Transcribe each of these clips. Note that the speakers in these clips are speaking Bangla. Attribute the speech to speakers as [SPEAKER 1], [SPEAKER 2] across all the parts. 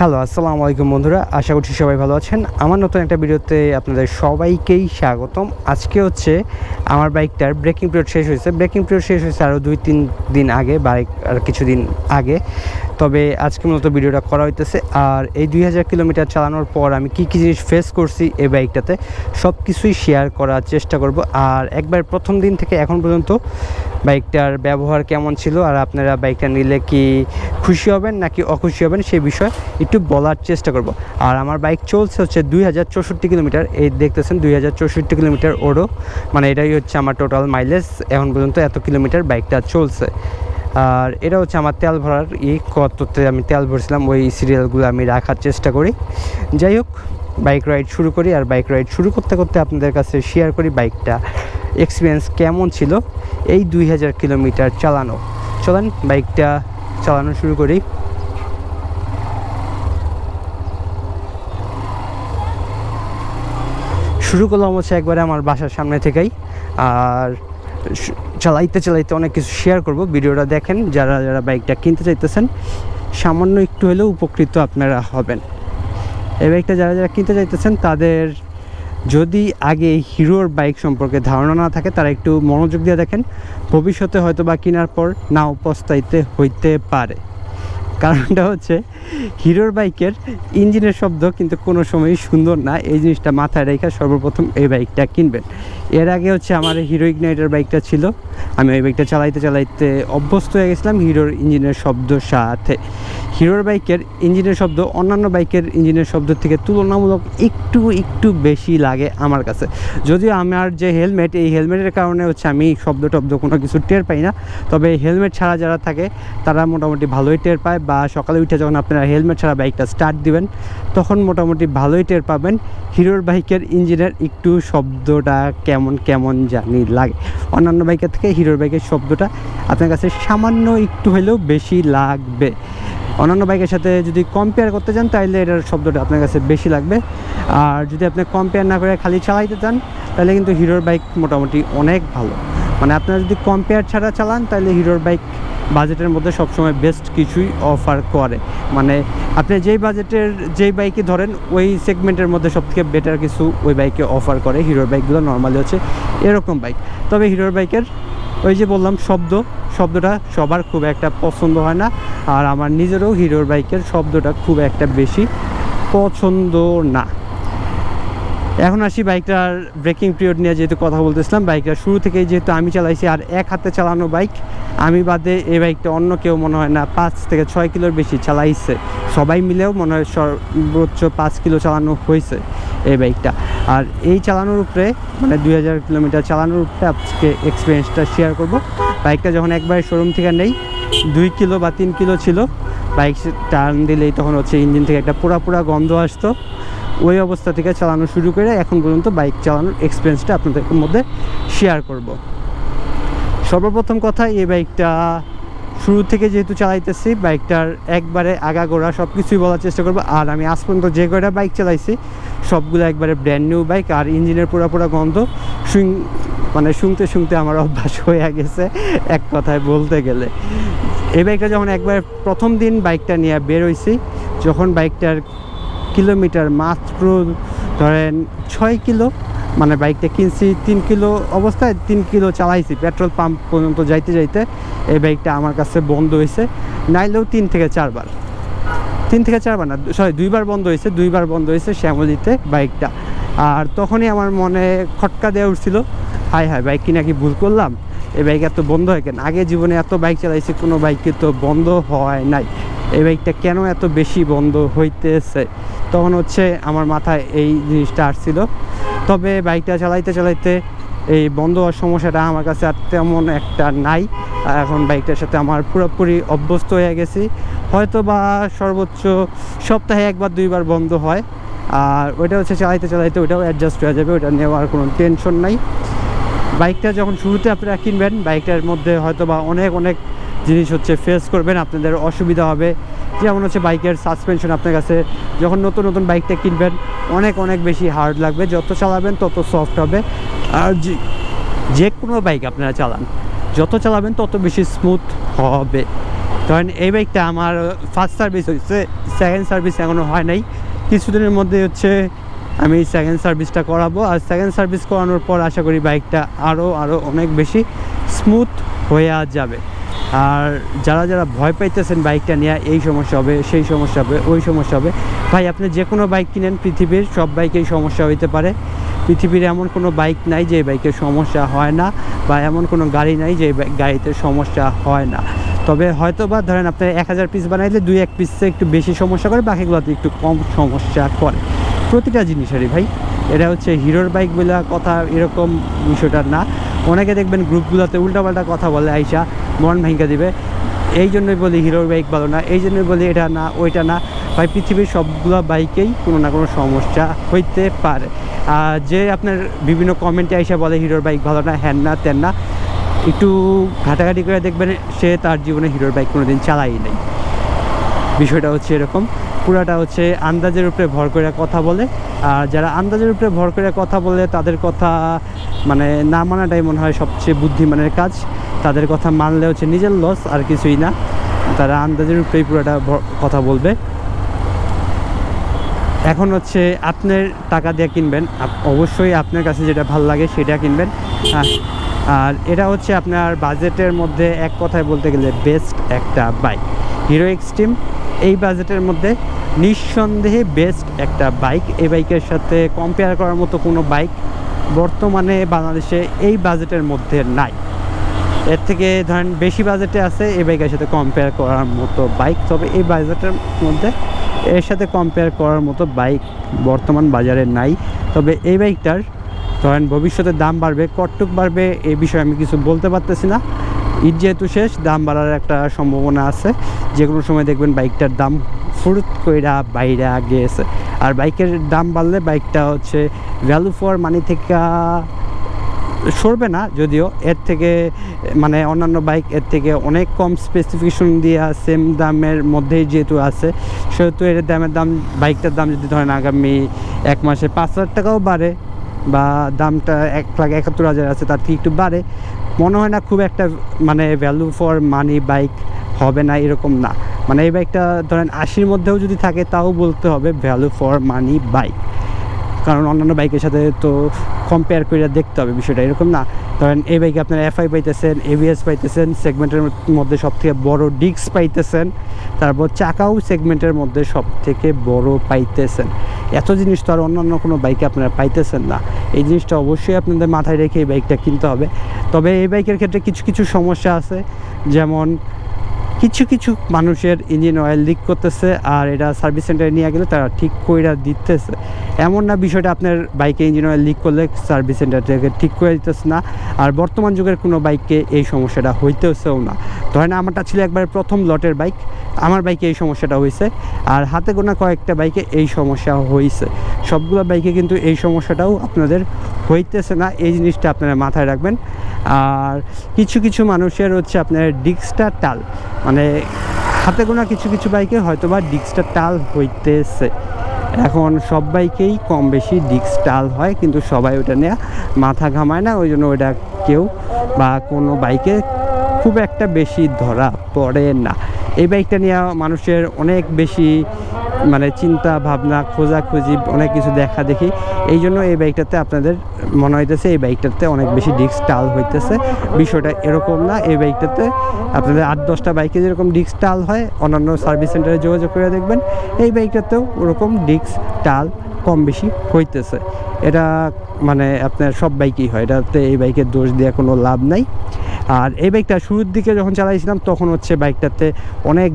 [SPEAKER 1] হ্যালো, আসসালামু আলাইকুম বন্ধুরা। আশা করছি সবাই ভালো আছেন। আমার নতুন একটা ভিডিওতে আপনাদের সবাইকেই স্বাগতম। আজকে হচ্ছে আমার বাইকটার ব্রেকিং পিরিয়ড শেষ হয়েছে। ব্রেকিং পিরিয়ড শেষ হয়েছে আরও 2-3 দিন আগে, বাইক আর কিছুদিন আগে। তবে আজকে মূলত ভিডিওটা করা হইতেছে। আর এই 2000 কিলোমিটার চালানোর পর আমি কী কী জিনিস ফেস করছি এই বাইকটাতে সব কিছুই শেয়ার করার চেষ্টা করব। আর একবার প্রথম দিন থেকে এখন পর্যন্ত বাইকটার ব্যবহার কেমন ছিল, আর আপনারা বাইকটা নিলে কি খুশি হবেন নাকি অখুশি হবেন সেই বিষয়ে একটু বলার চেষ্টা করব। আর আমার বাইক চলছে হচ্ছে 2064 কিলোমিটার। এই দেখতেছেন 2064 কিলোমিটার ওডো, মানে এটাই হচ্ছে আমার টোটাল মাইলেজ এখন পর্যন্ত। এত কিলোমিটার বাইকটা চলছে। আর এটা হচ্ছে আমার তেল ভরার কততে আমি তেল ভরছিলাম, ওই সিরিয়ালগুলো আমি রাখার চেষ্টা করি। যাই হোক, বাইক রাইড শুরু করি। আর বাইক রাইড শুরু করতে করতে আপনাদের কাছে শেয়ার করি বাইকটা এক্সপিরিয়েন্স কেমন ছিল এই 2000 কিলোমিটার চালানো। চলেন বাইকটা চালানো শুরু করি। শুরু করলাম হচ্ছে একবারে আমার বাসার সামনে থেকেই। আর চালাইতে চালাইতে অনেক কিছু শেয়ার করব, ভিডিওটা দেখেন। যারা যারা বাইকটা কিনতে চাইতেছেন সামান্য একটু হলেও উপকৃত আপনারা হবেন। এই বাইকটা যারা যারা কিনতে চাইতেছেন তাদের যদি আগে হিরোর বাইক সম্পর্কে ধারণা না থাকে তারা একটু মনোযোগ দিয়ে দেখেন। ভবিষ্যতে হয়তো বা কেনার পর নাও পস্তাইতে হইতে পারে। কারণটা হচ্ছে হিরোর বাইকের ইঞ্জিনের শব্দ কিন্তু কোনো সময়ই সুন্দর না। এই জিনিসটা মাথায় রেখে সর্বপ্রথম এই বাইকটা কিনবেন। এর আগে হচ্ছে আমার হিরো ইগনাইটার বাইকটা ছিল, আমি ওই বাইকটা চালাইতে চালাইতে অভ্যস্ত হয়ে গেছিলাম হিরোর ইঞ্জিনের শব্দ সাথে। হিরোর বাইকের ইঞ্জিনের শব্দ অন্যান্য বাইকের ইঞ্জিনের শব্দ থেকে তুলনামূলক একটু বেশি লাগে আমার কাছে। যদিও আমার যে হেলমেট, এই হেলমেটের কারণে হচ্ছে আমি শব্দ কোনো কিছু টের পাই না। তবে হেলমেট ছাড়া যারা থাকে তারা মোটামুটি ভালোই টের পায়। বা সকালে উঠে যখন আপনারা হেলমেট ছাড়া বাইকটা স্টার্ট দিবেন তখন মোটামুটি ভালোই টের পাবেন হিরোর বাইকের ইঞ্জিনের একটু শব্দটা কেমন জানি লাগে। অন্যান্য বাইকের থেকে হিরোর বাইকের শব্দটা আপনার কাছে সামান্য একটু হলেও বেশি লাগবে। অন্যান্য বাইকের সাথে যদি কম্পেয়ার করতে চান তাহলে এটার শব্দটা আপনার কাছে বেশি লাগবে। আর যদি আপনি কম্পেয়ার না করে খালি চালাইতে চান তাহলে কিন্তু হিরোর বাইক মোটামুটি অনেক ভালো। মানে আপনারা যদি কম্পেয়ার ছাড়া চালান তাহলে হিরোর বাইক বাজেটের মধ্যে সবসময় বেস্ট কিছুই অফার করে। মানে আপনি যেই বাজেটের যেই বাইকে ধরেন ওই সেগমেন্টের মধ্যে সবথেকে বেটার কিছু ওই বাইকে অফার করে। হিরোর বাইকগুলো নর্মালি হচ্ছে এরকম বাইক। তবে হিরোর বাইকের ওই যে বললাম শব্দটা সবার খুব একটা পছন্দ হয় না। আর আমার নিজেরও হিরোর বাইকের শব্দটা খুব একটা বেশি পছন্দ না। এখন আসি বাইকটার ব্রেকিং পিরিয়ড নিয়ে যেহেতু কথা বলতেছিলাম, বাইকটা শুরু থেকেই যেহেতু আমি চালাইছি আর এক হাতে চালানো বাইক, আমি বাদে এই বাইকটা অন্য কেউ মনে হয় না 5 থেকে 6 কিলোর বেশি চালাইছে। সবাই মিলেও মনে হয় সর্বোচ্চ 5 কিলো চালানো হয়েছে এই বাইকটা। আর এই চালানোর উপরে মানে 2000 কিলোমিটার চালানোর উপরে আজকে এক্সপিরিয়েন্সটা শেয়ার করব। বাইকটা যখন একবারে শোরুম থেকে নেই 2 কিলো বা 3 কিলো ছিল, বাইক টার্ন দিলেই তখন হচ্ছে ইঞ্জিন থেকে একটা পোড়া গন্ধ আসতো। ওই অবস্থা থেকে চালানো শুরু করে এখন পর্যন্ত বাইক চালানোর এক্সপিরিয়েন্সটা আপনাদের মধ্যে শেয়ার করব। সর্বপ্রথম কথা, এই বাইকটা শুরু থেকে যেহেতু চালাইতেছি বাইকটার একবারে আগাগোড়া সব কিছুই বলার চেষ্টা করবো। আর আমি আজ পর্যন্ত যে কয়টা বাইক চালাইছি সবগুলো একবারে ব্র্যান্ড নিউ বাইক। আর ইঞ্জিনের পোড়া গন্ধ শুনতে আমার অভ্যাস হয়ে গেছে এক কথায় বলতে গেলে। এই বাইকটা যখন একবার প্রথম দিন বাইকটা নিয়ে বের হয়েছি, যখন বাইকটার কিলোমিটার মাত্র ধরেন 6 কিলো, মানে বাইকটা কিনছি 3 কিলো অবস্থায় 3 কিলো চালাইছি। পেট্রোল পাম্প পর্যন্ত যাইতে এই বাইকটা আমার কাছে বন্ধ হয়েছে, নাইলেও 3 থেকে 4 বার না, 2 বার বন্ধ হয়েছে শ্যামলীতে বাইকটা। আর তখনই আমার মনে খটকা দেওয়া উঠছিল, হায় বাইক কি নাকি ভুল করলাম, এই বাইক এত বন্ধ হয় কেন? আগে জীবনে এত বাইক চালাইছি, কোনো বাইকে তো বন্ধ হয় নাই, এই বাইকটা কেন এত বেশি বন্ধ হইতেছে? তখন হচ্ছে আমার মাথায় এই জিনিসটা আসছিল। তবে বাইকটা চালাইতে এই বন্ধ হওয়ার সমস্যাটা আমার কাছে আর তেমন একটা নাই। এখন বাইকটার সাথে আমার পুরোপুরি অভ্যস্ত হয়ে গেছি। হয়তো বা সর্বোচ্চ সপ্তাহে 1 বা 2 বার বন্ধ হয়। আর ওইটা হচ্ছে চালাইতে ওইটাও অ্যাডজাস্ট হয়ে যাবে, ওইটা নেওয়ার কোনো টেনশন নাই। বাইকটা যখন শুরুতে আপনারা কিনবেন বাইকটার মধ্যে হয়তো বা অনেক জিনিস হচ্ছে ফেস করবেন, আপনাদের অসুবিধা হবে। যেমন হচ্ছে বাইকের সাসপেনশন আপনার কাছে যখন নতুন বাইকটা কিনবেন অনেক বেশি হার্ড লাগবে, যত চালাবেন তত সফট হবে। আর যে কোনো বাইক আপনারা চালান, যত চালাবেন তত বেশি স্মুথ হবে। ধরেন এই বাইকটা আমার ফার্স্ট সার্ভিস হয়েছে, সেকেন্ড সার্ভিস এখনও হয় নাই, কিছুদিনের মধ্যে হচ্ছে আমি সেকেন্ড সার্ভিসটা করাবো। আর সেকেন্ড সার্ভিস করানোর পর আশা করি বাইকটা আরও অনেক বেশি স্মুথ হয়ে যাবে। আর যারা যারা ভয় পাইতেছেন বাইকটা নিয়ে এই সমস্যা হবে, সেই সমস্যা হবে, ওই সমস্যা হবে, ভাই আপনি যে কোনো বাইক কিনেন, পৃথিবীর সব বাইকেই সমস্যা হইতে পারে। পৃথিবীর এমন কোনো বাইক নাই যে বাইকের সমস্যা হয় না, বা এমন কোনো গাড়ি নাই যে গাড়িতে সমস্যা হয় না। তবে হয়তো বা ধরেন আপনার 1000 পিস বানাইলে 2-1 পিসে একটু বেশি সমস্যা করে, বাকিগুলোতে একটু কম সমস্যা করে, প্রতিটা জিনিসেরই ভাই। এটা হচ্ছে হিরোর বাইক বলে কথা এরকম বিষয়টা না। অনেকে দেখবেন গ্রুপগুলোতে উল্টাপাল্টা কথা বলে আইসা মন ভাঙিয়ে দিবে, এই জন্যই বলি হিরোর বাইক ভালো না, এই জন্যই বলি এটা না ওইটা না। ভাই পৃথিবীর সবগুলো বাইকেই কোনো না কোনো সমস্যা হইতে পারে। আর যে আপনার বিভিন্ন কমেন্টে আইসা বলে হিরোর বাইক ভালো না, হ্যান না তেন না, একটু ঘাটাঘাটি করে দেখবেন সে তার জীবনে হিরোর বাইক কোনো দিন চালাই নেই। বিষয়টা হচ্ছে এরকম, পুরাটা হচ্ছে আন্দাজের উপরে ভর করে কথা বলে। আর যারা আন্দাজের উপরে ভর করে কথা বলে তাদের কথা মানে না মানাটাই মনে হয় সবচেয়ে বুদ্ধিমানের কাজ। তাদের কথা মানলে হচ্ছে নিজের লস, আর কিছুই না। তারা আন্দাজের উপরেই পুরাটা কথা বলবে। এখন হচ্ছে আপনার টাকা দিয়ে কিনবেন, অবশ্যই আপনার কাছে যেটা ভালো লাগে সেটা কিনবেন। আর এটা হচ্ছে আপনার বাজেটের মধ্যে এক কথায় বলতে গেলে বেস্ট একটা বাইক। হিরো এক্সট্রিম এই বাজেটের মধ্যে নিঃসন্দেহে বেস্ট একটা বাইক। এই বাইকের সাথে কম্পেয়ার করার মতো কোনো বাইক বর্তমানে বাংলাদেশে এই বাজেটের মধ্যে নাই। এর থেকে ধরেন বেশি বাজেটে আছে এই বাইকের সাথে কম্পেয়ার করার মতো বাইক, তবে এই বাজেটের মধ্যে এর সাথে কম্পেয়ার করার মতো বাইক বর্তমান বাজারে নাই। তবে এই বাইকটার ধরেন ভবিষ্যতে দাম বাড়বে, কতটুক বাড়বে এই বিষয়ে আমি কিছু বলতে পারতেছি না। ঈদ যেহেতু শেষ, দাম বাড়ার একটা সম্ভাবনা আছে। যে কোনো সময় দেখবেন বাইকটার দাম ফুরুত কইরা বাইরে গিয়েছে। আর বাইকের দাম বাড়লে বাইকটা হচ্ছে ভ্যালু ফর মানি থেকে সরবে না, যদিও এর থেকে মানে অন্যান্য বাইক এর থেকে অনেক কম স্পেসিফিকেশন দিয়ে সেম দামের মধ্যেই যেহেতু আছে, সেহেতু এর বাইকটার দাম যদি ধরেন আগামী 1 মাসে 5,000 টাকাও বাড়ে, বা দামটা 1,71,000 আছে তার থেকে একটু বাড়ে, মনে হয় না খুব একটা মানে ভ্যালু ফর মানি বাইক হবে না, এরকম না। মানে এই বাইকটা ধরেন 80-র মধ্যেও যদি থাকে তাও বলতে হবে ভ্যালু ফর মানি বাইক, কারণ অন্যান্য বাইকের সাথে তো কম্পেয়ার করে দেখতে হবে, বিষয়টা এরকম না। ধরেন এই বাইকে আপনারা এফআই পাইতেছেন, এবিএস পাইতেছেন, সেগমেন্টের মধ্যে সবথেকে বড় ডিস্ক পাইতেছেন, তারপর চাকাও সেগমেন্টের মধ্যে সবথেকে বড় পাইতেছেন। এত জিনিস তো আর অন্যান্য কোনো বাইকে আপনারা পাইতেছেন না। এই জিনিসটা অবশ্যই আপনাদের মাথায় রেখে এই বাইকটা কিনতে হবে। তবে এই বাইকের ক্ষেত্রে কিছু কিছু সমস্যা আছে, যেমন কিছু কিছু মানুষের ইঞ্জিন অয়েল লিক করতেছে, আর এটা সার্ভিস সেন্টারে নিয়ে গেলে তারা ঠিক কইরা দিতেছে। এমন না বিষয়টা আপনার বাইকে ইঞ্জিন অয়েল লিক করলে সার্ভিস সেন্টার থেকে ঠিক করে দিতেছে না। আর বর্তমান যুগের কোনো বাইকে এই সমস্যাটা হইতেছেও না। ধরেন আমারটা ছিল একবারে প্রথম লটের বাইক, আমার বাইকে এই সমস্যাটা হয়েছে, আর হাতে গোনা কয়েকটা বাইকে এই সমস্যা হয়েছে। সবগুলো বাইকে কিন্তু এই সমস্যাটাও আপনাদের হইতেছে না, এই জিনিসটা আপনারা মাথায় রাখবেন। আর কিছু কিছু মানুষের হচ্ছে আপনার ডিস্কটা টাল, মানে হাতে গোনা কিছু কিছু বাইকে হয়তো বা ডিস্কটা টাল হইতেছে। এখন সব বাইকেই কম বেশি ডিস্ক টাল হয়, কিন্তু সবাই ওটা নিয়ে মাথা ঘামায় না, ওই জন্য ওটা কেউ বা কোনো বাইকে খুব একটা বেশি ধরা পড়ে না। এই বাইকটা নিয়ে মানুষের অনেক বেশি মানে চিন্তা ভাবনা, খোঁজাখুঁজি, অনেক কিছু দেখা দেখি, এই জন্য এই বাইকটাতে আপনাদের মনে হইতেছে এই বাইকটাতে অনেক বেশি ডিস্ক টাল হইতেছে। বিষয়টা এরকম না। এই বাইকটাতে আপনাদের 8-10টা বাইকে যেরকম ডিস্ক টাল হয়, অন্যান্য সার্ভিস সেন্টারে যোগাযোগ করে দেখবেন এই বাইকটাতেও ওরকম ডিস্ক টাল কম বেশি হইতেছে। এটা মানে আপনার সব বাইকই হয়, এটাতে এই বাইকের দোষ দেওয়া কোনো লাভ নাই। আর এই বাইকটা শুরুর দিকে যখন চালাইছিলাম তখন হচ্ছে বাইকটাতে অনেক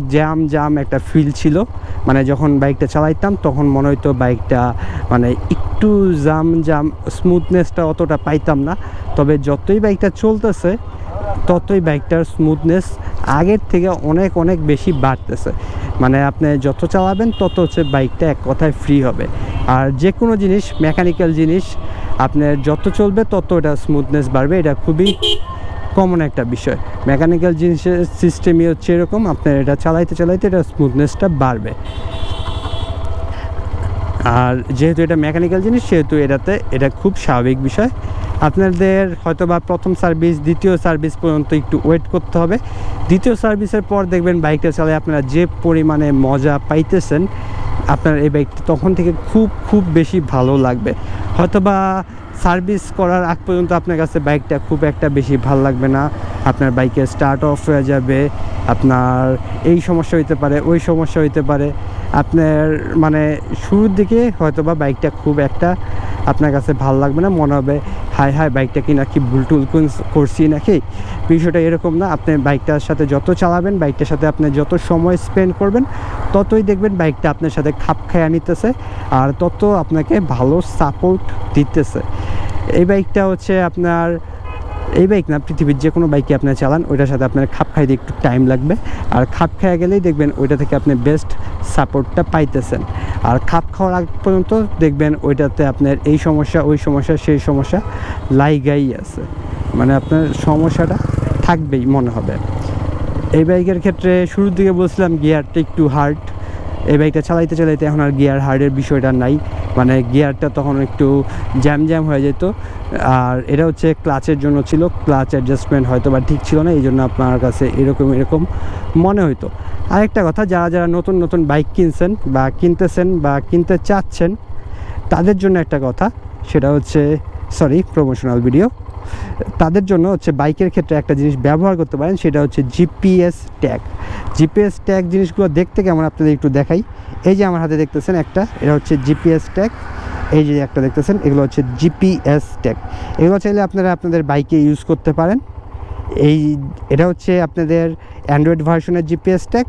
[SPEAKER 1] জ্যাম একটা ফিল ছিল, মানে যখন বাইকটা চালাইতাম তখন মনে হইতো বাইকটা মানে একটু জাম স্মুথনেসটা অতটা পাইতাম না। তবে যতই বাইকটা চলতেছে ততই বাইকটার স্মুথনেস আগের থেকে অনেক বেশি বাড়তেছে। মানে আপনি যত চালাবেন তত হচ্ছে বাইকটা এক কথায় ফ্রি হবে। আর যে কোনো জিনিস, মেকানিক্যাল জিনিস আপনার যত চলবে তত এটা স্মুথনেস বাড়বে, এটা খুবই কমন একটা বিষয়। মেকানিক্যাল জিনিসের সিস্টেমই হচ্ছে এরকম, আপনার এটা চালাইতে এটা স্মুথনেসটা বাড়বে। আর যেহেতু এটা মেকানিক্যাল জিনিস সেহেতু এটা খুব স্বাভাবিক বিষয়। আপনাদের হয়তোবা প্রথম সার্ভিস দ্বিতীয় সার্ভিস পর্যন্ত একটু ওয়েট করতে হবে। দ্বিতীয় সার্ভিসের পর দেখবেন বাইকটা চালায় আপনারা যে পরিমাণে মজা পাইতেছেন, আপনার এই বাইকটা তখন থেকে খুব বেশি ভালো লাগবে। হয়তোবা সার্ভিস করার আগ পর্যন্ত আপনার কাছে বাইকটা খুব একটা বেশি ভালো লাগবে না, আপনার বাইকে স্টার্ট অফ হয়ে যাবে, আপনার এই সমস্যা হইতে পারে, ওই সমস্যা হইতে পারে। আপনার মানে শুরুর দিকে হয়তোবা বাইকটা খুব একটা আপনার কাছে ভালো লাগবে না, মনে হবে হায় বাইকটা কি নাকি ভুলটুল করছি নাকি। বিষয়টা এরকম না। আপনি বাইকটার সাথে যত চালাবেন, বাইকটার সাথে আপনি যত সময় স্পেন্ড করবেন, ততই দেখবেন বাইকটা আপনার সাথে খাপ খাইয়ে নিতেছে আর তত আপনাকে ভালো সাপোর্ট দিতেছে। এই বাইকটা হচ্ছে আপনার, এই বাইক না, পৃথিবীর যে কোনো বাইকে আপনি চালান, ওইটার সাথে আপনার খাপ খাইতে একটু টাইম লাগবে। আর খাপ খাইয়া গেলেই দেখবেন ওইটা থেকে আপনি বেস্ট সাপোর্টটা পাইতেছেন। আর খাপ খাওয়ার আগ পর্যন্ত দেখবেন ওইটাতে আপনার এই সমস্যা, ওই সমস্যা, সেই সমস্যা লাইগাই আছে, মানে আপনার সমস্যাটা থাকবেই মনে হবে। এই বাইকের ক্ষেত্রে শুরুর দিকে বলছিলাম গিয়ারটা একটু হার্ড। এই বাইকটা চালাইতে এখন আর গিয়ার হার্ডের বিষয়টা নাই, মানে গিয়ারটা তখন একটু জ্যাম হয়ে যেত। আর এটা হচ্ছে ক্লাচের জন্য ছিল, ক্লাচ অ্যাডজাস্টমেন্ট হয়তো বা ঠিক ছিল না, এই জন্য আপনার কাছে এরকম মনে হইতো। আরেকটা কথা, যারা নতুন বাইক কিনছেন বা কিনতেছেন বা কিনতে চাচ্ছেন, তাদের জন্য একটা কথা, সেটা হচ্ছে প্রমোশনাল ভিডিও। তাদের জন্য হচ্ছে বাইকের ক্ষেত্রে একটা জিনিস ব্যবহার করতে পারেন, সেটা হচ্ছে জিপিএস ট্যাগ। জিনিসগুলো দেখতে কেমন আপনাদের একটু দেখাই। এই যে আমার হাতে দেখতেছেন একটা, এটা হচ্ছে জিপিএস ট্যাগ। এই যে একটা দেখতেছেন, এগুলো হচ্ছে জিপিএস ট্যাগ। এগুলো চাইলে আপনারা আপনাদের বাইকে ইউজ করতে পারেন। এটা হচ্ছে আপনাদের অ্যান্ড্রয়েড ভার্সনের জিপিএস ট্যাগ,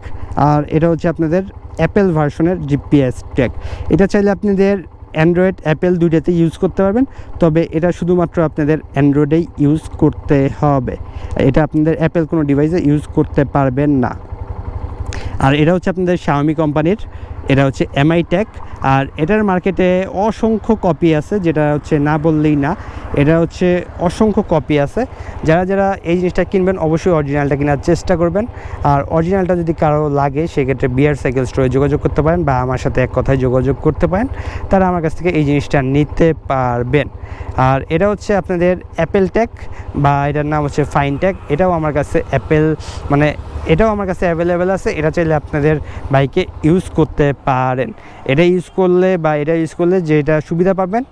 [SPEAKER 1] আর এটা হচ্ছে আপনাদের অ্যাপেল ভার্সনের জিপিএস ট্যাগ। এটা চাইলে আপনাদের অ্যান্ড্রয়েড অ্যাপেল দুইটাতে ইউজ করতে পারবেন, তবে এটা শুধুমাত্র আপনাদের অ্যান্ড্রয়েডেই ইউজ করতে হবে, এটা আপনাদের অ্যাপেল কোনো ডিভাইসে ইউজ করতে পারবেন না। আর এটা হচ্ছে আপনাদের Xiaomi কোম্পানির, এটা হচ্ছে এমআই ট্যাগ। আর এটার মার্কেটে অসংখ্য কপি আছে, যেটা হচ্ছে না বললেই না, এটা হচ্ছে অসংখ্য কপি আছে। যারা এই জিনিসটা কিনবেন অবশ্যই অরিজিনালটা কেনার চেষ্টা করবেন। আর অরিজিনালটা যদি কারো লাগে, সেক্ষেত্রে বিআর সাইকেল স্টোরে যোগাযোগ করতে পারেন বা আমার সাথে এক কথায় যোগাযোগ করতে পারেন, তারা আমার কাছ থেকে এই জিনিসটা নিতে পারবেন। আর এটা হচ্ছে আপনাদের অ্যাপেল ট্যাগ, বা এটার নাম হচ্ছে ফাইন ট্যাগ। এটাও আমার কাছে এটাও আমার কাছে অ্যাভেলেবেল আছে। এটা চাইলে আপনাদের বাইকে ইউজ করতে পারেন। এটা ইউজ করলে যেটা সুবিধা পাবেন,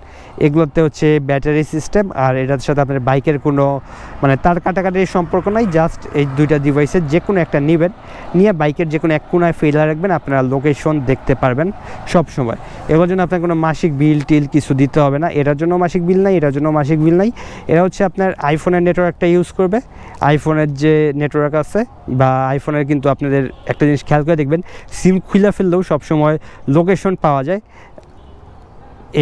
[SPEAKER 1] এগুলোতে হচ্ছে ব্যাটারি সিস্টেম, আর এটার সাথে আপনার বাইকের কোনো মানে তার কাটাকাটির সম্পর্ক নাই। জাস্ট এই দুইটা ডিভাইসের যে কোনো একটা নেবেন, নিয়ে বাইকের যে কোনো এক কোনায় ফেলে রাখবেন, আপনারা লোকেশন দেখতে পারবেন সব সময়। এগুলোর জন্য আপনার কোনো মাসিক বিল কিছু দিতে হবে না। এটার জন্য মাসিক বিল নাই, এটার জন্য মাসিক বিল নাই। এরা হচ্ছে আপনার আইফোনের নেটওয়ার্কটা ইউজ করবে। আইফোনের যে নেটওয়ার্ক আছে, বা আইফোনের কিন্তু আপনাদের একটা জিনিস খেয়াল করে দেখবেন, সিম খুলে ফেললেও সবসময় লোকেশন পাওয়া যায়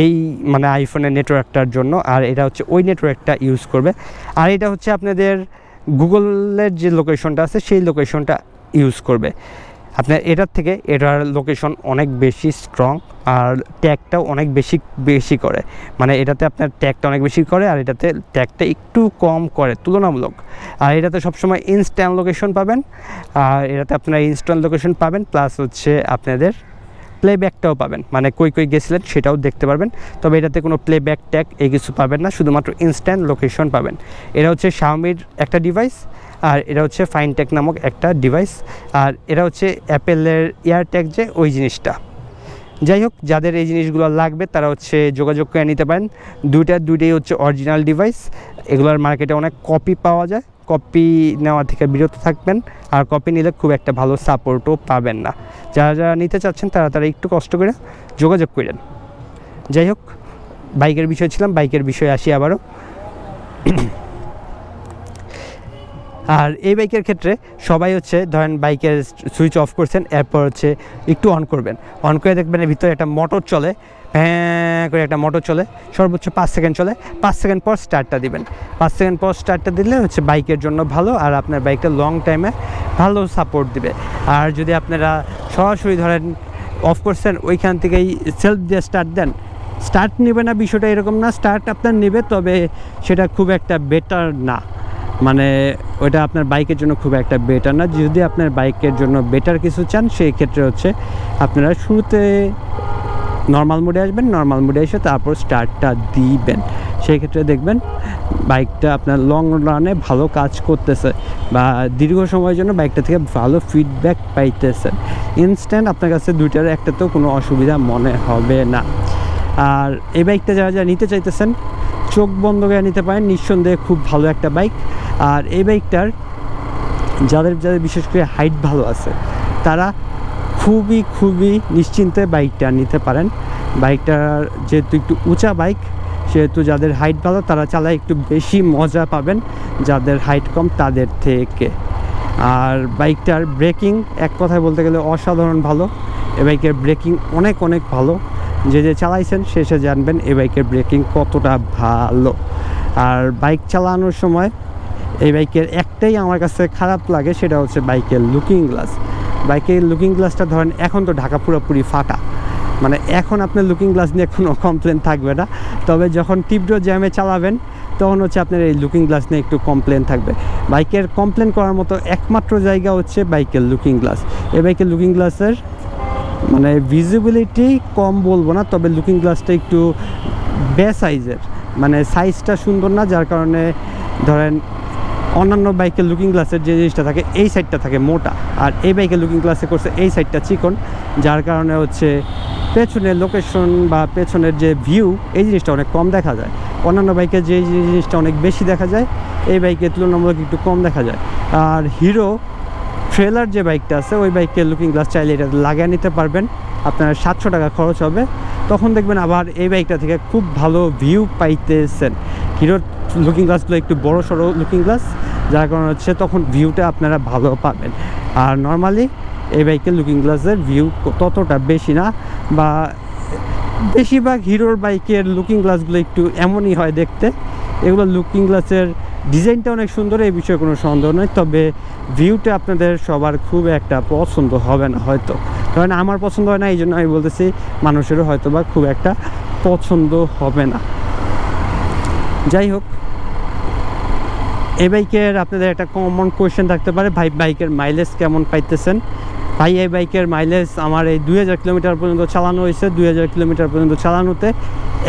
[SPEAKER 1] এই মানে আইফোনের নেটওয়ার্কটার জন্য। আর এটা হচ্ছে ওই নেটওয়ার্কটা ইউজ করবে। আর এটা হচ্ছে আপনাদের গুগলের যে লোকেশনটা আছে, সেই লোকেশনটা ইউজ করবে। আপনার এটার লোকেশন অনেক বেশি স্ট্রং, আর ট্যাগটাও অনেক বেশি করে, মানে এটাতে আপনার ট্যাগটা অনেক বেশি করে, আর এটাতে ট্যাগটা একটু কম করে তুলনামূলক। আর এটাতে সবসময় ইনস্ট্যান্ট লোকেশন পাবেন, আর এটাতে আপনারা ইনস্ট্যান্ট লোকেশন পাবেন, প্লাস হচ্ছে আপনাদের প্লেব্যাকটাও পাবেন, মানে কই গেছিলেন সেটাও দেখতে পারবেন। তবে এটাতে কোনো প্লেব্যাক ট্যাগ এই কিছু পাবেন না, শুধুমাত্র ইনস্ট্যান্ট লোকেশন পাবেন। এটা হচ্ছে Xiaomiর একটা ডিভাইস, আর এটা হচ্ছে ফাইন ট্যাগ নামক একটা ডিভাইস। আর এটা হচ্ছে অ্যাপেলের ইয়ার ট্যাগ, যে ওই জিনিসটা। যাই হোক, যাদের এই জিনিসগুলো লাগবে তারা হচ্ছে যোগাযোগ করে নিতে পারেন। দুইটাই হচ্ছে অরিজিনাল ডিভাইস। এগুলোর মার্কেটে অনেক কপি পাওয়া যায়, কপি নেওয়া থেকে বিরত থাকবেন। আর কপি নিলে খুব একটা ভালো সাপোর্টও পাবেন না। যারা নিতে চাচ্ছেন তারা একটু কষ্ট করে যোগাযোগ করেন। যাই হোক, বাইকের বিষয় ছিলাম, বাইকের বিষয়ে আসি আবারও। আর এই বাইকের ক্ষেত্রে সবাই হচ্ছে ধরেন বাইকের সুইচ অফ করছেন, এরপর হচ্ছে একটু অন করবেন, অন করে দেখবেন এর ভিতরে একটা মোটর চলে, করে একটা মোটর চলে, সর্বোচ্চ 5 সেকেন্ড চলে। 5 সেকেন্ড পর স্টার্টটা দিবেন। 5 সেকেন্ড পর স্টার্টটা দিলে হচ্ছে বাইকের জন্য ভালো, আর আপনার বাইকটা লং টাইমে ভালো সাপোর্ট দিবে। আর যদি আপনারা সরাসরি ধরেন অফ করছেন, ওইখান থেকেই সেলফ দিয়ে স্টার্ট দেন, স্টার্ট নেবে না, বিষয়টা এরকম না। স্টার্ট আপনার নেবে, তবে সেটা খুব একটা বেটার না, মানে ওইটা আপনার বাইকের জন্য খুব একটা বেটার না। যদি আপনার বাইকের জন্য বেটার কিছু চান, সেই ক্ষেত্রে হচ্ছে আপনারা শুরুতে নর্মাল মোডে আসবেন, নর্মাল মোডে এসে তারপর স্টার্টটা দিবেন। সেই ক্ষেত্রে দেখবেন বাইকটা আপনার লং রানে ভালো কাজ করতেছে বা দীর্ঘ সময়ের জন্য বাইকটা থেকে ভালো ফিডব্যাক পাইতেছেন। ইনস্ট্যান্ট আপনার কাছে দুইটার একটাতেও কোনো অসুবিধা মনে হবে না। আর এই বাইকটা যারা যারা নিতে চাইতেছেন চোখ বন্ধ করে নিতে পারেন, নিঃসন্দেহে খুব ভালো একটা বাইক। আর এই বাইকটার যাদের যাদের বিশেষ করে হাইট ভালো আছে তারা খুবই নিশ্চিন্তে বাইকটা নিতে পারেন। বাইকটার যেহেতু একটু উঁচা বাইক, সেহেতু যাদের হাইট ভালো তারা চালায় একটু বেশি মজা পাবেন যাদের হাইট কম তাদের থেকে। আর বাইকটার ব্রেকিং এক কথায় বলতে গেলে অসাধারণ ভালো। এ বাইকের ব্রেকিং অনেক ভালো। যে চালাইছেন সে জানবেন এই বাইকের ব্রেকিং কতটা ভালো। আর বাইক চালানোর সময় এই বাইকের একটাই আমার কাছে খারাপ লাগে, সেটা হচ্ছে বাইকের লুকিং গ্লাস। বাইকের লুকিং গ্লাসটা ধরেন এখন তো ঢাকা পুরোপুরি ফাটা, মানে এখন আপনার লুকিং গ্লাস নিয়ে কোনো কমপ্লেন থাকবে না। তবে যখন তীব্র জ্যামে চালাবেন তখন হচ্ছে আপনার এই লুকিং গ্লাস নিয়ে একটু কমপ্লেন থাকবে। বাইকের কমপ্লেন করার মতো একমাত্র জায়গা হচ্ছে বাইকের লুকিং গ্লাস। এই বাইকের লুকিং গ্লাসের মানে ভিজিবিলিটি কম বলবো না, তবে লুকিং গ্লাসটা একটু বে সাইজের, মানে সাইজটা সুন্দর না, যার কারণে ধরেন অন্যান্য বাইকের লুকিং গ্লাসের যে জিনিসটা থাকে এই সাইডটা থাকে মোটা, আর এই বাইকের লুকিং গ্লাসে করছে এই সাইডটা চিকন, যার কারণে হচ্ছে পেছনের লোকেশন বা পেছনের যে ভিউ এই জিনিসটা অনেক কম দেখা যায়। অন্যান্য বাইকের যে জিনিসটা অনেক বেশি দেখা যায় এই বাইকের তুলনামূলক একটু কম দেখা যায়। আর হিরো ট্রেলার যে বাইকটা আছে ওই বাইকের লুকিং গ্লাস চাইলে এটা লাগিয়ে নিতে পারবেন, আপনার 700 টাকা খরচ হবে। তখন দেখবেন আবার এই বাইকটা থেকে খুব ভালো ভিউ পাইতেছেন। হিরোর লুকিং গ্লাসগুলো একটু বড় সড়ো লুকিং গ্লাস, যার কারণে হচ্ছে তখন ভিউটা আপনারা ভালো পাবেন। আর নর্মালি এই বাইকের লুকিং গ্লাসের ভিউ ততটা বেশি না, বা বেশিরভাগ হিরোর বাইকের লুকিং গ্লাসগুলো একটু এমনই হয় দেখতে। এগুলো লুকিং গ্লাসের ডিজাইনটা অনেক সুন্দর, এই বিষয়ে কোনো সন্দেহ নেই, তবে ভিউটা আপনাদের সবার খুব একটা পছন্দ হবে না হয়তো, কারণ আমার পছন্দ হয় না, এই জন্য আমি বলতেছি মানুষেরও হয়তো বা খুব একটা পছন্দ হবে না। যাই হোক, এই বাইকের আপনাদের একটা কমন কোয়েশ্চেন থাকতে পারে, ভাই বাইকের মাইলেজ কেমন পাইতেছেন? ভাই এই বাইকের মাইলেজ আমার এই 2000 কিলোমিটার পর্যন্ত চালানো হয়েছে। 2000 কিলোমিটার পর্যন্ত চালানোতে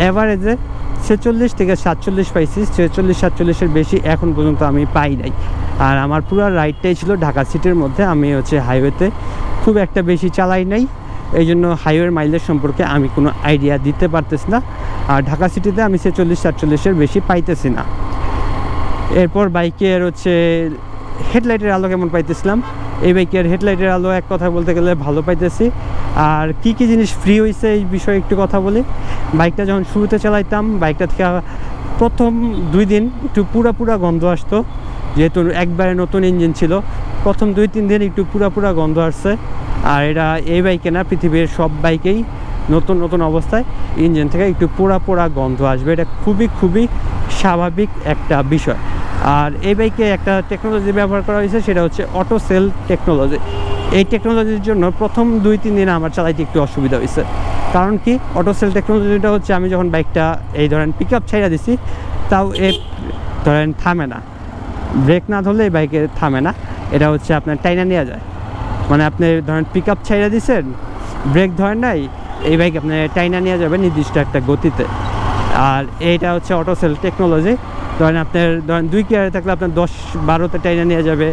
[SPEAKER 1] অ্যাভারেজে 46 থেকে 47 পাইছি। 46-47-এর বেশি এখন পর্যন্ত আমি পাই নাই। আর আমার পুরো রাইডটাই ছিল ঢাকা সিটির মধ্যে, আমি হচ্ছে হাইওয়েতে খুব একটা বেশি চালাই নাই, এই জন্য হাইওয়ের মাইলেজ সম্পর্কে আমি কোনো আইডিয়া দিতে পারতেছি না। আর ঢাকা সিটিতে আমি 46-47-এর বেশি পাইতেছি না। এরপর বাইকের হচ্ছে হেডলাইটের আলো কেমন পাইতেছিলাম? এই বাইকের হেডলাইটের আলো এক কথা বলতে গেলে ভালো পাইতেছি। আর কি জিনিস ফ্রি হয়েছে এই বিষয়ে একটু কথা বলি। বাইকটা যখন শুরুতে চালাইতাম, বাইকটা থেকে প্রথম 2 দিন একটু পুরা গন্ধ আসতো, যেহেতু একবারে নতুন ইঞ্জিন ছিল। প্রথম 2-3 দিন একটু পুরা গন্ধ আসছে। আর এটা এই বাইকে না, পৃথিবীর সব বাইকেই নতুন অবস্থায় ইঞ্জিন থেকে একটু পোড়া গন্ধ আসবে, এটা খুবই স্বাভাবিক একটা বিষয়। আর এই বাইকে একটা টেকনোলজি ব্যবহার করা হয়েছে, সেটা হচ্ছে অটো সেল টেকনোলজি। এই টেকনোলজির জন্য প্রথম 2-3 দিন আমার চালাইতে একটু অসুবিধা হয়েছে। কারণ কি, অটো সেল টেকনোলজিটা হচ্ছে আমি যখন বাইকটা এই ধরেন পিক আপ ছাইড়া দিছি, তাও ধরেন থামে না, ব্রেক না ধরলে এই বাইকে থামে না, এটা হচ্ছে আপনার টাইনা নেওয়া যায়। মানে আপনি ধরেন পিক আপ ছাইড়া দিচ্ছেন, ব্রেক ধরেন নাই, এই বাইক আপনার টাইনা নেওয়া যাবে নির্দিষ্ট একটা গতিতে। আর এইটা হচ্ছে অটো সেল টেকনোলজি। ধরেন 2 গিয়ারে থাকলে আপনার 10-12-তে টাইনা নেওয়া যাবে,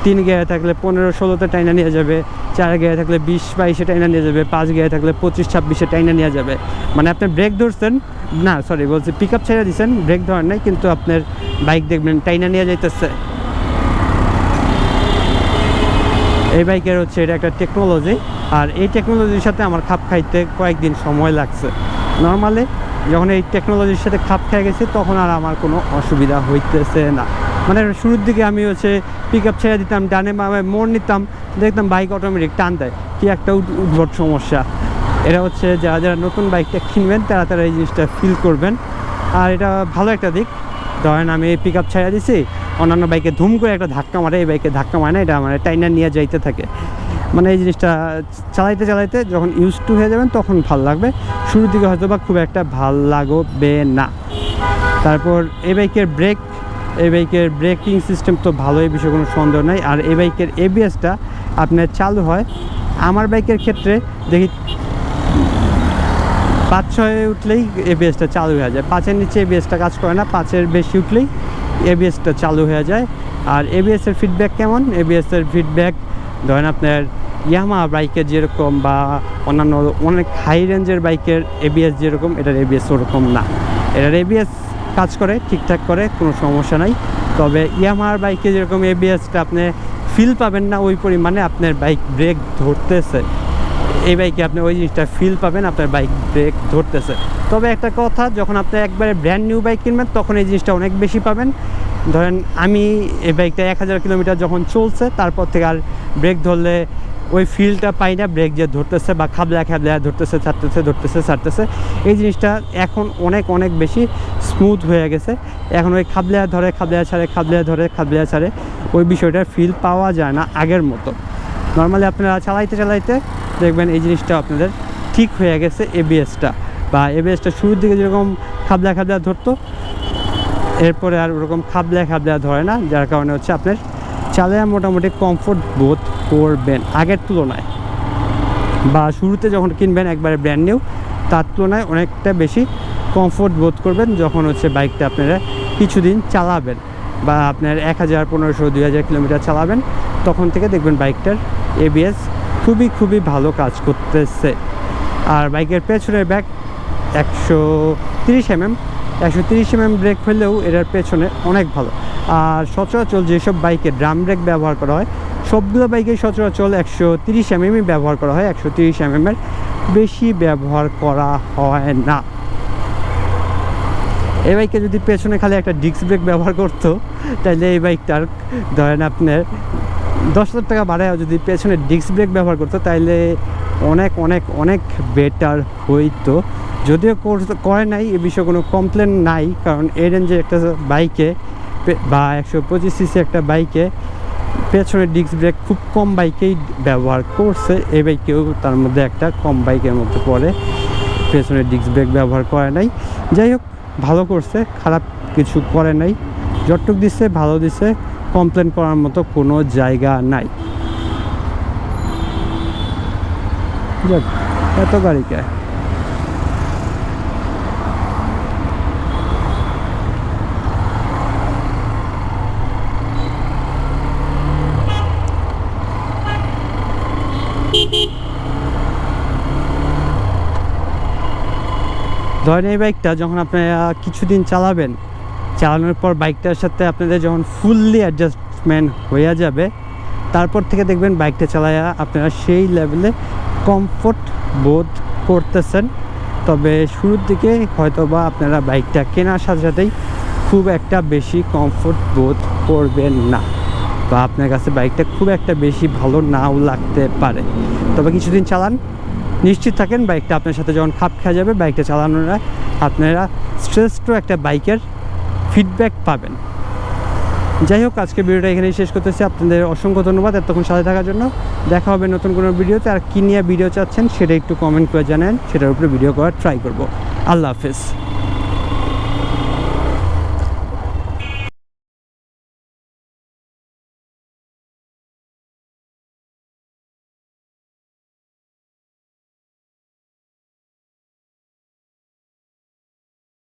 [SPEAKER 1] 3 গিয়ারে থাকলে 15-16-তে টাইনা নেওয়া যাবে, 4 গিয়ারে থাকলে 20-22-এ টাইনা নেওয়া যাবে, 5 গিয়ারে থাকলে 25-26-এ টাইনা নেওয়া যাবে। মানে আপনি ব্রেক ধরছেন না, সরি বলছি, পিক আপ ছেড়ে দিচ্ছেন, ব্রেক ধরেন নাই, কিন্তু আপনার বাইক দেখবেন টাইনা নিয়ে যাইতেছে। এই বাইকের হচ্ছে এটা একটা টেকনোলজি। আর এই টেকনোলজির সাথে আমার খাপ খাইতে কয়েকদিন সময় লাগছে। নর্মালি যখন এই টেকনোলজির সাথে খাপ খেয়ে গেছি তখন আর আমার কোনো অসুবিধা হইতেছে না। মানে শুরুর দিকে আমি হচ্ছে পিক আপ ছেড়ে দিতাম, ডানে বামে মোড় নিতাম, দেখতাম বাইক অটোমেটিক টান দেয়, কি একটা উদ্ভট সমস্যা। এটা হচ্ছে যারা নতুন বাইকটা কিনবেন তারা এই জিনিসটা ফিল করবেন। আর এটা ভালো একটা দিক। ধরেন আমি পিক আপ ছেড়ে দিছি, অন্যান্য বাইকে ধুম করে একটা ধাক্কা মারে, এই বাইকে ধাক্কা মারে না, এটা মানে টাইনার নিয়ে যাইতে থাকে। মানে এই জিনিসটা চালাইতে যখন ইউজ টু হয়ে যাবেন তখন ভাল লাগবে, শুরুর দিকে হয়তো বা খুব একটা ভাল লাগবে না। তারপর এই বাইকের ব্রেকিং সিস্টেম তো ভালো, এই বিষয়ে কোনো সন্দেহ নাই। আর এই বাইকের এবিএসটা আপনার চালু হয় আমার বাইকের ক্ষেত্রে দেখি 5-6 উঠলেই এবিএসটা চালু হয়ে যায়। 5-এর নিচে এবিএসটা কাজ করে না, 5-এর বেশি উঠলেই এবিএসটা চালু হয়ে যায়। আর এবিএসের ফিডব্যাক কেমন? এবিএসের ফিডব্যাক ধরেন আপনার ইয়ামাহা বাইকের যেরকম বা অন্যান্য অনেক হাই রেঞ্জের বাইকের এবিএস যেরকম, এটার এবিএস ওরকম না। এটার এবিএস কাজ করে, ঠিকঠাক করে, কোনো সমস্যা নাই। তবে ইয়ামাহার বাইকে যেরকম এবিএসটা আপনি ফিল পাবেন না ওই পরিমাণে আপনার বাইক ব্রেক ধরতেছে, এই বাইকে আপনি ওই জিনিসটা ফিল পাবেন, আপনার বাইক ব্রেক ধরতেছে। তবে একটা কথা, যখন আপনি একবারে ব্র্যান্ড নিউ বাইক কিনবেন তখন এই জিনিসটা অনেক বেশি পাবেন। ধরেন আমি এই বাইকটা 1000 কিলোমিটার যখন চলছে, তারপর থেকে আর ব্রেক ধরলে ওই ফিলটা পাই না, ব্রেক যে ধরতেছে বা খাবলা ধরতেছে, ছাড়তেছে। এই জিনিসটা এখন অনেক বেশি স্মুথ হয়ে গেছে। এখন ওই খাবলা ছাড়ে ওই বিষয়টার ফিল পাওয়া যায় না আগের মতো। নর্মালি আপনারা চালাইতে দেখবেন এই জিনিসটা আপনাদের ঠিক হয়ে গেছে। এবিএসটা শুরুর দিকে যেরকম খাবলা ধরতো, এরপরে আর ওরকম খাবলা ধরে না, যার কারণে হচ্ছে আপনার চালায় মোটামুটি কমফোর্ট বোধ করবেন আগের তুলনায়, বা শুরুতে যখন কিনবেন একবারে ব্র্যান্ড নিউ, তার তুলনায় অনেকটা বেশি কমফোর্ট বোধ করবেন যখন হচ্ছে বাইকটা আপনারা কিছুদিন চালাবেন, বা আপনার 1000, 1500, 2000 কিলোমিটার চালাবেন, তখন থেকে দেখবেন বাইকটার এবিএস খুবই ভালো কাজ করতেছে। আর বাইকের পেছনের ব্যাক 130 mm ব্রেক ফেললেও এটার পেছনে অনেক ভালো। আর সচরাচর যেসব বাইকে ড্রাম ব্রেক ব্যবহার করা হয়, সবগুলো বাইকেই সচরাচর 130 mm ব্যবহার করা হয়, 130 mm এর বেশি ব্যবহার করা হয় না। এই বাইকে যদি পেছনে খালি একটা ডিস্ক ব্রেক ব্যবহার করতো, তাহলে এই বাইকটার ধরেন আপনার 10,000 টাকা বাড়ায় যদি পেছনে ডিস্ক ব্রেক ব্যবহার করতো, তাইলে অনেক বেটার হইতো। যদিও করে নাই, এ বিষয়ে কোনো কমপ্লেন নাই, কারণ এই রেঞ্জের একটা বাইকে বা 125 সিসি একটা বাইকে পেছনে ডিস্ক ব্রেক খুব কম বাইকেই ব্যবহার করছে। এই বাইকেও তার মধ্যে একটা কম বাইকের মধ্যে পড়ে পেছনে ডিস্ক ব্রেক ব্যবহার করে নাই। যাই হোক, ভালো করছে, খারাপ কিছু করে নাই, যতটুক দিচ্ছে ভালো দিচ্ছে, কমপ্লেন করার মতো কোনো জায়গা নাই। যাক, এত গাড়িকে ধরেন এই বাইকটা যখন আপনারা কিছুদিন চালানোর পর বাইকটার সাথে আপনাদের যখন ফুললি অ্যাডজাস্টমেন্ট হয়ে যাবে, তারপর থেকে দেখবেন বাইকটা চালায় আপনারা সেই লেভেলে কমফোর্ট বোধ করতেছেন। তবে শুরুর দিকে হয়তোবা আপনারা বাইকটা কেনার সাথেই খুব একটা বেশি কমফোর্ট বোধ করবেন না, বা আপনার কাছে বাইকটা খুব একটা বেশি ভালো নাও লাগতে পারে। তবে কিছুদিন চালান, নিশ্চিত থাকেন বাইকটা আপনার সাথে যখন খাপ খেয়ে যাবে, বাইকটা চালানোরা আপনারা শ্রেষ্ঠ একটা বাইকের ফিডব্যাক পাবেন। যাই হোক, আজকে ভিডিওটা এখানেই শেষ করতেছি। আপনাদের অসংখ্য ধন্যবাদ এতক্ষণ সাথে থাকার জন্য। দেখা হবে নতুন কোনো ভিডিওতে। আর কী নিয়ে ভিডিও চাচ্ছেন সেটা একটু কমেন্ট করে জানান, সেটার উপরে ভিডিও করার ট্রাই করব। আল্লাহ হাফেজ।